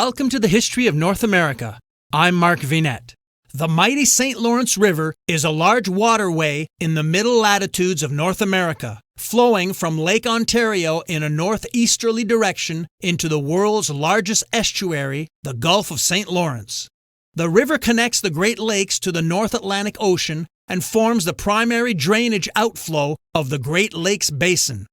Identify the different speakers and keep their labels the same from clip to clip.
Speaker 1: Welcome to the History of North America. I'm Mark Vinette. The mighty St. Lawrence River is a large waterway in the middle latitudes of North America, flowing from Lake Ontario in a northeasterly direction into the world's largest estuary, the Gulf of St. Lawrence. The river connects the Great Lakes to the North Atlantic Ocean and forms the primary drainage outflow of the Great Lakes Basin.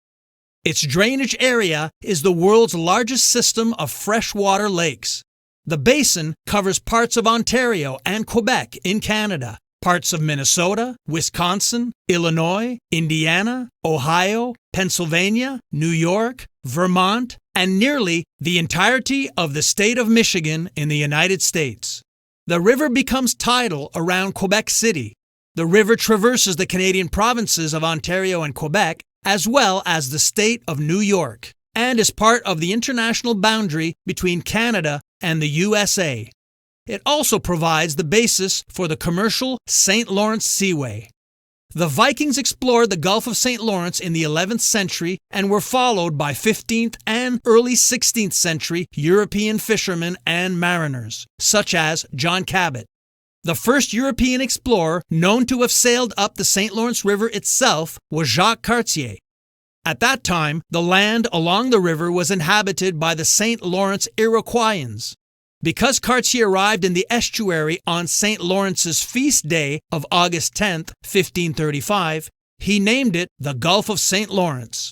Speaker 1: Its drainage area is the world's largest system of freshwater lakes. The basin covers parts of Ontario and Quebec in Canada, parts of Minnesota, Wisconsin, Illinois, Indiana, Ohio, Pennsylvania, New York, Vermont, and nearly the entirety of the state of Michigan in the United States. The river becomes tidal around Quebec City. The river traverses the Canadian provinces of Ontario and Quebec, as well as the state of New York, and is part of the international boundary between Canada and the USA. It also provides the basis for the commercial St. Lawrence Seaway. The Vikings explored the Gulf of St. Lawrence in the 11th century and were followed by 15th and early 16th century European fishermen and mariners, such as John Cabot. The first European explorer known to have sailed up the St. Lawrence River itself was Jacques Cartier. At that time, the land along the river was inhabited by the St. Lawrence Iroquois. Because Cartier arrived in the estuary on St. Lawrence's feast day of August 10, 1535, he named it the Gulf of St. Lawrence.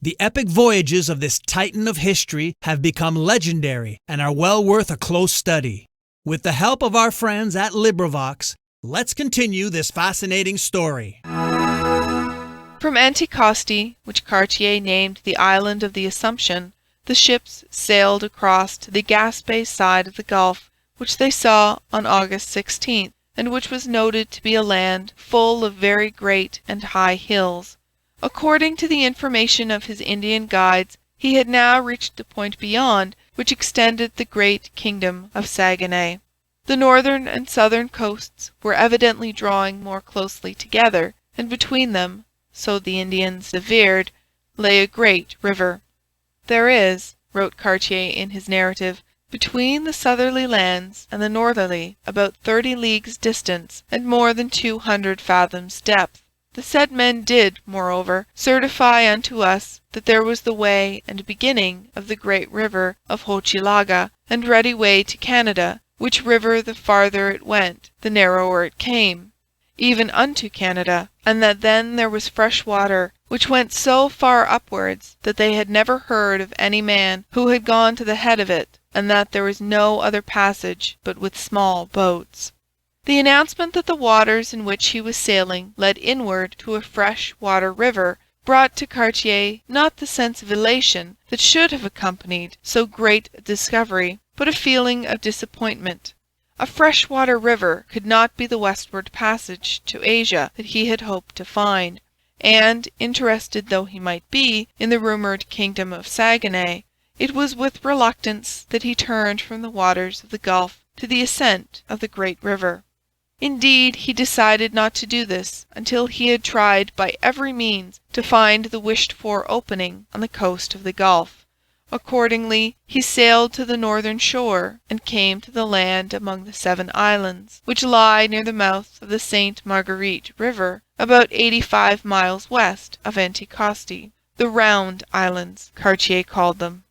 Speaker 1: The epic voyages of this titan of history have become legendary and are well worth a close study. With the help of our friends at LibriVox, let's continue this fascinating story.
Speaker 2: From Anticosti, which Cartier named the island of the Assumption, the ships sailed across to the Gaspé side of the Gulf, which they saw on August 16th, and which was noted to be a land full of very great and high hills. According to the information of his Indian guides, he had now reached the point beyond which extended the great kingdom of Saguenay. The northern and southern coasts were evidently drawing more closely together, and between them, so the Indians averred, lay a great river. "There is," wrote Cartier in his narrative, "between the southerly lands and the northerly about 30 leagues distance and more than 200 fathoms depth. The said men did, moreover, certify unto us that there was the way and beginning of the great river of Hochelaga, and ready way to Canada, which river the farther it went, the narrower it came, even unto Canada, and that then there was fresh water, which went so far upwards that they had never heard of any man who had gone to the head of it, and that there was no other passage but with small boats." The announcement that the waters in which he was sailing led inward to a fresh water river brought to Cartier not the sense of elation that should have accompanied so great a discovery, but a feeling of disappointment. A fresh-water river could not be the westward passage to Asia that he had hoped to find, and, interested though he might be in the rumoured kingdom of Saguenay, it was with reluctance that he turned from the waters of the Gulf to the ascent of the great river. Indeed, he decided not to do this until he had tried by every means to find the wished-for opening on the coast of the Gulf. Accordingly, he sailed to the northern shore and came to the land among the 7 islands, which lie near the mouth of the St. Marguerite River, about 85 miles west of Anticosti. The Round Islands, Cartier called them.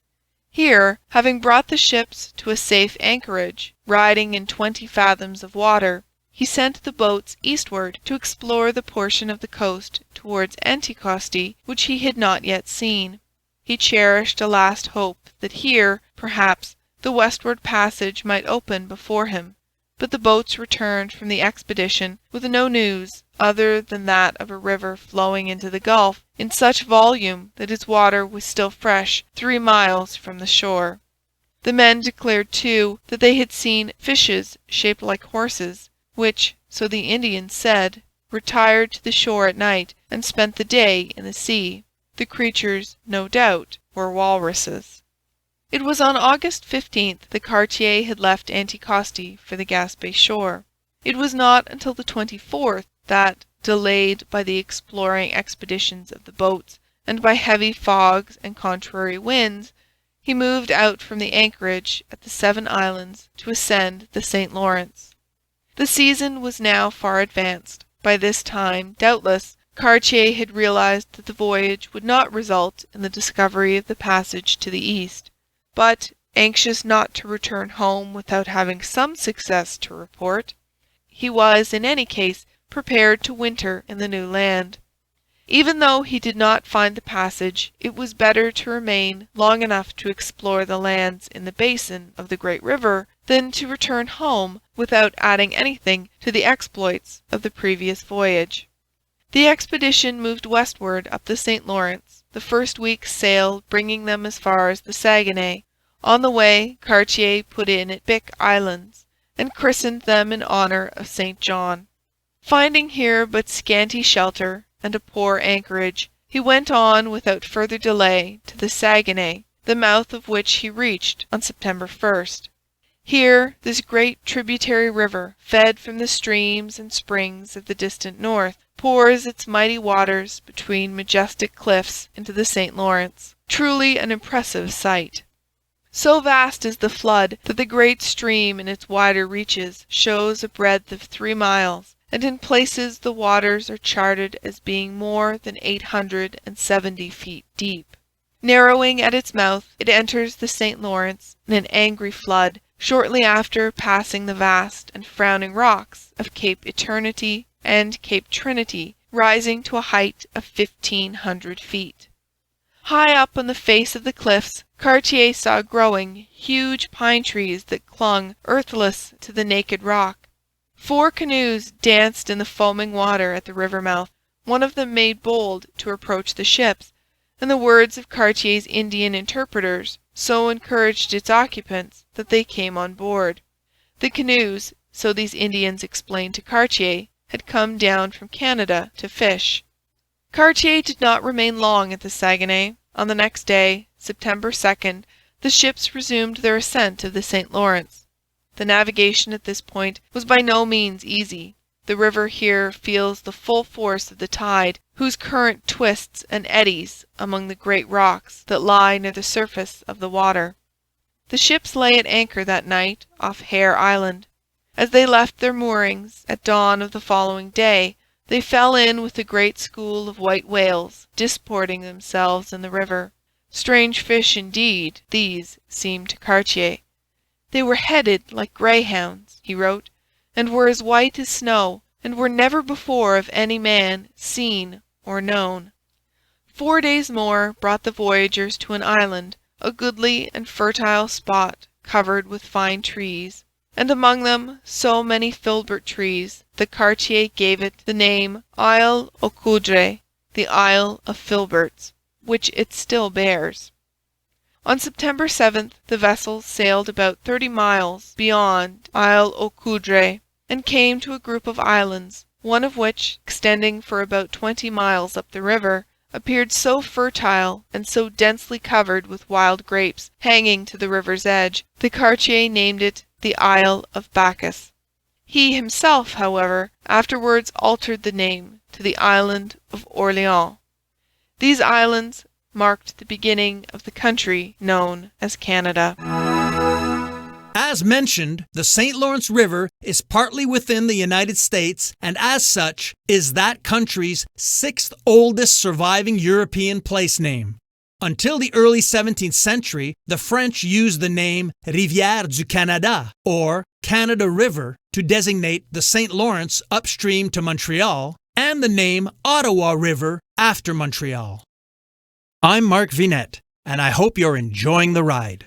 Speaker 2: Here, having brought the ships to a safe anchorage, riding in 20 fathoms of water, he sent the boats eastward to explore the portion of the coast towards Anticosti which he had not yet seen. He cherished a last hope that here, perhaps, the westward passage might open before him, but the boats returned from the expedition with no news other than that of a river flowing into the Gulf in such volume that its water was still fresh 3 miles from the shore. The men declared, too, that they had seen fishes shaped like horses, which, so the Indians said, retired to the shore at night and spent the day in the sea. The creatures, no doubt, were walruses. It was on August 15th that Cartier had left Anticosti for the Gaspé shore. It was not until the 24th that, delayed by the exploring expeditions of the boats and by heavy fogs and contrary winds, he moved out from the anchorage at the 7 Islands to ascend the St. Lawrence. The season was now far advanced. By this time, doubtless, Cartier had realized that the voyage would not result in the discovery of the passage to the east. But, anxious not to return home without having some success to report, he was in any case prepared to winter in the new land. Even though he did not find the passage, it was better to remain long enough to explore the lands in the basin of the great river than to return home without adding anything to the exploits of the previous voyage. The expedition moved westward up the St. Lawrence. The first week's sail bringing them as far as the Saguenay. On the way, Cartier put in at Bic Islands, and christened them in honour of St. John. Finding here but scanty shelter and a poor anchorage, he went on without further delay to the Saguenay, the mouth of which he reached on September 1st. Here this great tributary river, fed from the streams and springs of the distant north, pours its mighty waters between majestic cliffs into the St. Lawrence. Truly an impressive sight. So vast is the flood that the great stream in its wider reaches shows a breadth of 3 miles, and in places the waters are charted as being more than 870 feet deep. Narrowing at its mouth, it enters the St. Lawrence in an angry flood, shortly after passing the vast and frowning rocks of Cape Eternity and Cape Trinity, rising to a height of 1,500 feet. High up on the face of the cliffs, Cartier saw growing huge pine trees that clung earthless to the naked rock. 4 canoes danced in the foaming water at the river mouth. One of them made bold to approach the ships, and the words of Cartier's Indian interpreters so encouraged its occupants that they came on board. The canoes, so these Indians explained to Cartier, had come down from Canada to fish. Cartier did not remain long at the Saguenay. On the next day, September 2nd, the ships resumed their ascent of the St. Lawrence. The navigation at this point was by no means easy. The river here feels the full force of the tide, whose current twists and eddies among the great rocks that lie near the surface of the water. The ships lay at anchor that night off Hare Island. As they left their moorings at dawn of the following day, they fell in with a great school of white whales disporting themselves in the river. Strange fish indeed, these seemed to Cartier. They were headed like greyhounds, he wrote, and were as white as snow, and were never before of any man seen or known. 4 days more brought the voyagers to an island, a goodly and fertile spot covered with fine trees, and among them so many filbert trees that Cartier gave it the name Isle aux Coudres, the Isle of Filberts, which it still bears. On September 7th the vessel sailed about 30 miles beyond Isle aux Coudres, and came to a group of islands, one of which, extending for about 20 miles up the river, appeared so fertile and so densely covered with wild grapes hanging to the river's edge that Cartier named it the Isle of Bacchus. He himself, however, afterwards altered the name to the Island of Orleans. These islands marked the beginning of the country known as Canada.
Speaker 1: As mentioned, the St. Lawrence River is partly within the United States and as such is that country's 6th oldest surviving European place name. Until the early 17th century, the French used the name Rivière du Canada, or Canada River, to designate the St. Lawrence upstream to Montreal, and the name Ottawa River after Montreal. I'm Mark Vinette, and I hope you're enjoying the ride.